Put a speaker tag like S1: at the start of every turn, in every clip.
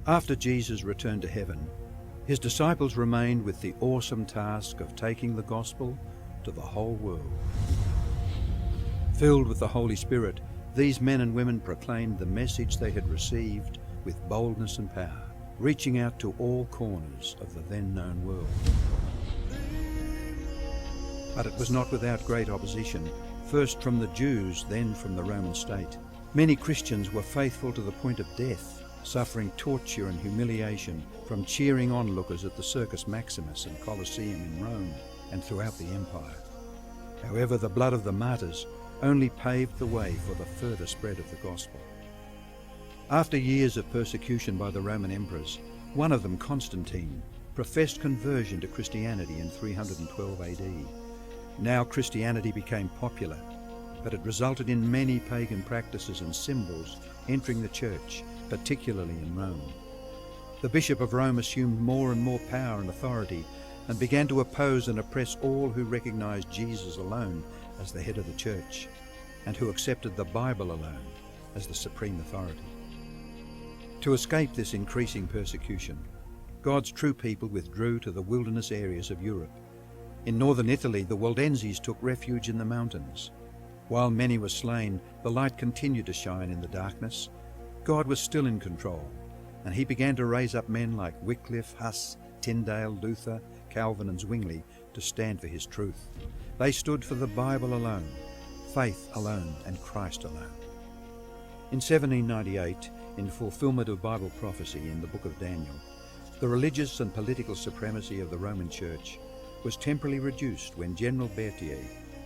S1: After Jesus returned to heaven, his disciples remained with the awesome task of taking the gospel to the whole world. Filled with the Holy Spirit, these men and women proclaimed the message they had received with boldness and power, reaching out to all corners of the then known world. But it was not without great opposition, first from the Jews, then from the Roman state. Many Christians were faithful to the point of death, suffering torture and humiliation from cheering onlookers at the Circus Maximus and Colosseum in Rome and throughout the empire. However, the blood of the martyrs only paved the way for the further spread of the gospel. After years of persecution by the Roman emperors, one of them, Constantine, professed conversion to Christianity in 312 AD. Now Christianity became popular, but it resulted in many pagan practices and symbols entering the church, particularly in Rome. The Bishop of Rome assumed more and more power and authority and began to oppose and oppress all who recognized Jesus alone as the head of the church and who accepted the Bible alone as the supreme authority. To escape this increasing persecution, God's true people withdrew to the wilderness areas of Europe. In northern Italy, the Waldenses took refuge in the mountains. While many were slain, the light continued to shine in the darkness. God was still in control, and he began to raise up men like Wycliffe, Huss, Tyndale, Luther, Calvin and Zwingli to stand for his truth. They stood for the Bible alone, faith alone, and Christ alone. In 1798, in fulfillment of Bible prophecy in the book of Daniel, the religious and political supremacy of the Roman Church was temporarily reduced when General Berthier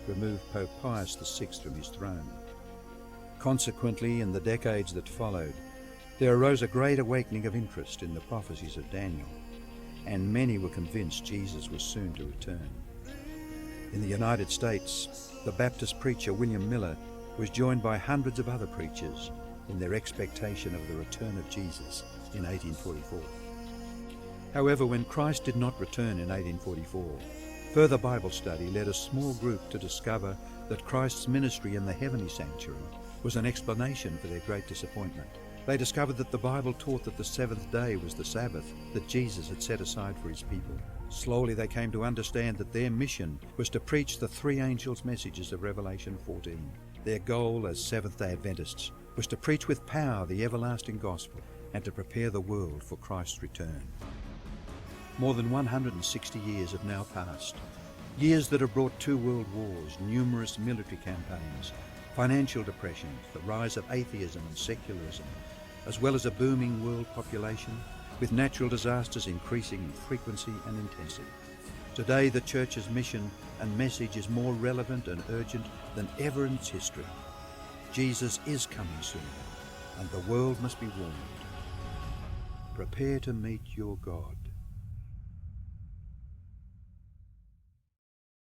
S1: removed Pope Pius VI from his throne. Consequently, in the decades that followed, there arose a great awakening of interest in the prophecies of Daniel, and many were convinced Jesus was soon to return. In the United States, the Baptist preacher William Miller was joined by hundreds of other preachers in their expectation of the return of Jesus in 1844. However, when Christ did not return in 1844, further Bible study led a small group to discover that Christ's ministry in the heavenly sanctuary was an explanation for their great disappointment. They discovered that the Bible taught that the seventh day was the Sabbath that Jesus had set aside for his people. Slowly they came to understand that their mission was to preach the three angels' messages of Revelation 14. Their goal as Seventh-day Adventists was to preach with power the everlasting gospel and to prepare the world for Christ's return. More than 160 years have now passed, years that have brought 2 world wars, numerous military campaigns, financial depressions, the rise of atheism and secularism, as well as a booming world population, with natural disasters increasing in frequency and intensity. Today, the Church's mission and message is more relevant and urgent than ever in its history. Jesus is coming soon, and the world must be warned. Prepare to meet your God.